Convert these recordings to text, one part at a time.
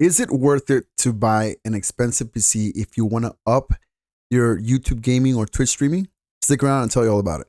Is it worth it to buy an expensive PC if you want to up your YouTube gaming or Twitch streaming? Stick around and I'll tell you all about it.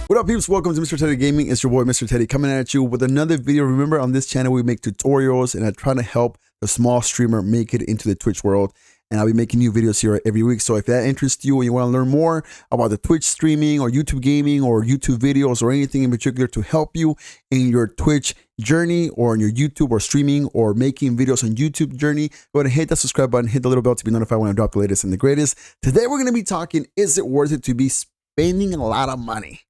What up, peeps? Welcome to Mr. Teddy Gaming. It's your boy, Mr. Teddy, coming at you with another video. Remember, on this channel, we make tutorials and I try to help the small streamer make it into the Twitch world. And I'll be making new videos here every week. So if that interests you and you want to learn more about the Twitch streaming or YouTube gaming or YouTube videos or anything in particular to help you in your Twitch journey or in your YouTube or streaming or making videos on YouTube journey, go ahead and hit that subscribe button, hit the little bell to be notified when I drop the latest and the greatest. Today, we're going to be talking, is it worth it to be spending a lot of money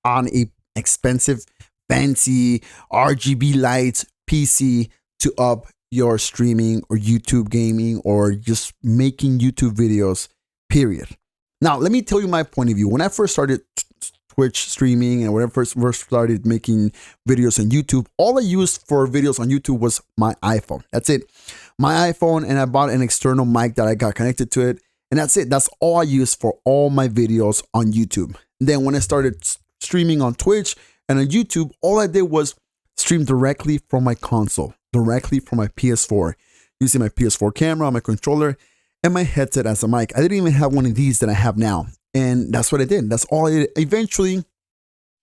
on a expensive, fancy RGB lights PC to up your streaming or YouTube gaming or just making YouTube videos, period. Now, let me tell you my point of view. When I first started Twitch streaming and when I first started making videos on YouTube, all I used for videos on YouTube was my iPhone. That's it. My iPhone, and I bought an external mic that I got connected to it. And that's it. That's all I used for all my videos on YouTube. Then when I started streaming on Twitch and on YouTube, all I did was stream directly from my console, directly from my PS4, using my PS4 camera, my controller, and my headset as a mic. I didn't even have one of these that I have now. And that's what I did. That's all I did. Eventually,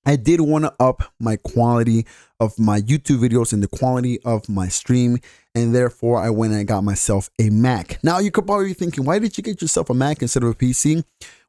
I did want to up my quality of my YouTube videos and the quality of my stream. And therefore, I went and I got myself a Mac. Now, you could probably be thinking, why did you get yourself a Mac instead of a PC?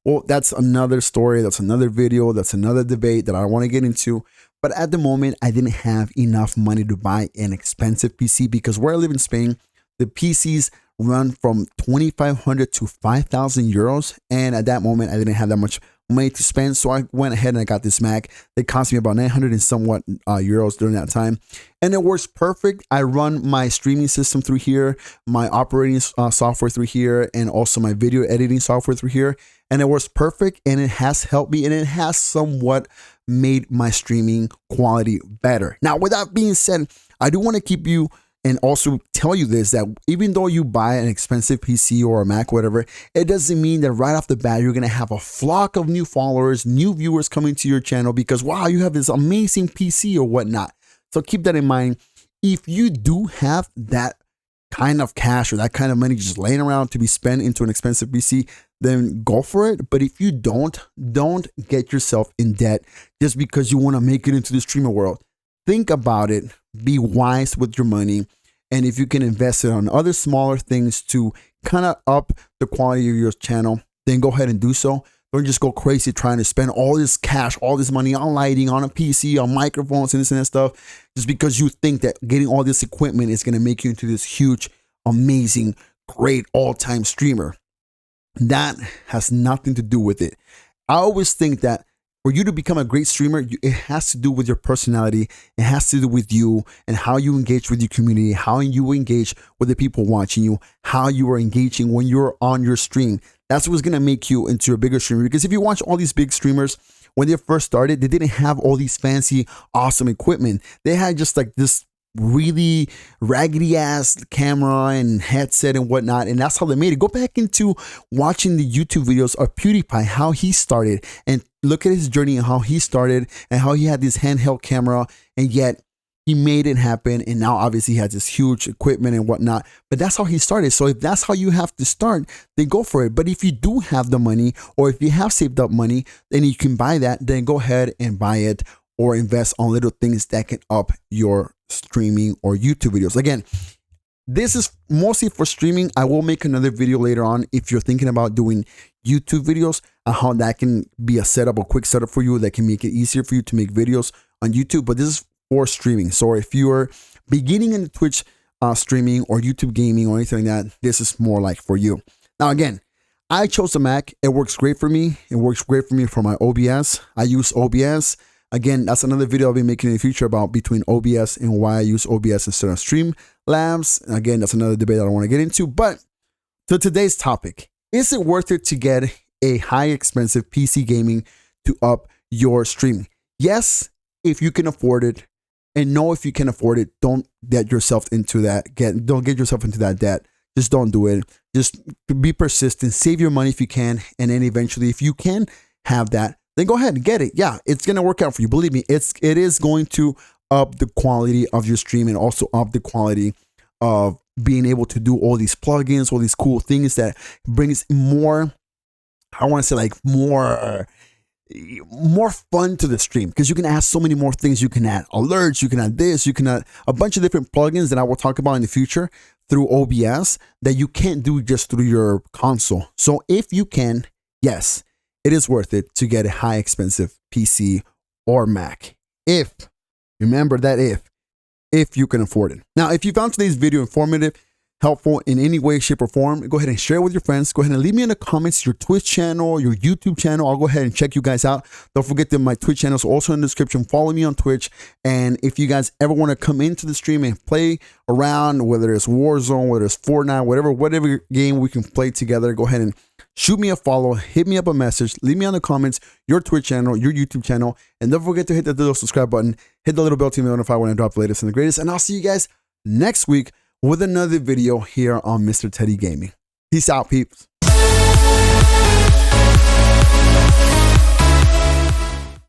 Well, that's another story. That's another video. That's another debate that I want to get into. But at the moment, I didn't have enough money to buy an expensive PC because where I live in Spain, the PCs run from 2,500 to 5,000 euros. And at that moment, I didn't have that much money to spend. So I went ahead and I got this Mac. It cost me about 900 and somewhat euros during that time. And it works perfect. I run my streaming system through here, my operating software through here, and also my video editing software through here. And it works perfect, and it has helped me, and it has somewhat made my streaming quality better. Now, with that being said, I do want to keep you and also tell you this, that even though you buy an expensive PC or a Mac, whatever, it doesn't mean that right off the bat, you're going to have a flock of new followers, new viewers coming to your channel because, wow, you have this amazing PC or whatnot. So keep that in mind. If you do have that kind of cash or that kind of money just laying around to be spent into an expensive PC, then go for it. But if you don't get yourself in debt just because you want to make it into the streamer world. Think about it, be wise with your money, and if you can invest it on other smaller things to kind of up the quality of your channel, then go ahead and do so. Don't just go crazy trying to spend all this cash, all this money on lighting, on a PC, on microphones, and this and that stuff, just because you think that getting all this equipment is going to make you into this huge, amazing, great all-time streamer. That has nothing to do with it. I always think that for you to become a great streamer, it has to do with your personality. It has to do with you and how you engage with your community, how you engage with the people watching you, how you are engaging when you're on your stream. That's what's going to make you into a bigger streamer. Because if you watch all these big streamers, when they first started, they didn't have all these fancy, awesome equipment. They had just like this really raggedy ass camera and headset and whatnot, and that's how they made it. Go back into watching the YouTube videos of PewDiePie, how he started, and look at his journey and how he started and how he had this handheld camera, and yet he made it happen. And now obviously he has this huge equipment and whatnot, but that's how he started. So if that's how you have to start, then go for it. But if you do have the money, or if you have saved up money, then you can buy that, then go ahead and buy it or invest on little things that can up your streaming or YouTube videos. Again, this is mostly for streaming. I will make another video later on if you're thinking about doing YouTube videos and how that can be a setup, a quick setup for you that can make it easier for you to make videos on YouTube. But this is for streaming. So if you're beginning in Twitch streaming or YouTube gaming or anything like that, this is more like for you. Now, again, I chose a Mac. It works great for me. It works great for me for my OBS. I use OBS. Again, that's another video I'll be making in the future about between OBS and why I use OBS instead of Streamlabs. Again, that's another debate I don't want to get into. But to today's topic, is it worth it to get a high expensive PC gaming to up your streaming? Yes, if you can afford it. And no, if you can afford it, don't get yourself into that. Don't get yourself into that debt. Just don't do it. Just be persistent. Save your money if you can. And then eventually, if you can have that, then go ahead and get it. Yeah, it's going to work out for you. Believe me, it is going to up the quality of your stream and also up the quality of being able to do all these plugins, all these cool things that brings more, I want to say like more fun to the stream, because you can add so many more things. You can add alerts, you can add this, you can add a bunch of different plugins that I will talk about in the future through OBS that you can't do just through your console. So if you can, yes, it is worth it to get a high expensive PC or Mac. If, remember that if you can afford it. Now, if you found today's video informative, helpful in any way, shape, or form, go ahead and share it with your friends. Go ahead and leave me in the comments your Twitch channel, your YouTube channel. I'll go ahead and check you guys out. Don't forget that my Twitch channel is also in the description. Follow me on Twitch. And if you guys ever want to come into the stream and play around, whether it's Warzone, whether it's Fortnite, whatever game we can play together, go ahead and shoot me a follow, hit me up a message, leave me on the comments your Twitch channel, your YouTube channel, and don't forget to hit that little subscribe button, hit the little bell to be notified when I drop the latest and the greatest, and I'll see you guys next week with another video here on Mr. Teddy Gaming. Peace out, peeps.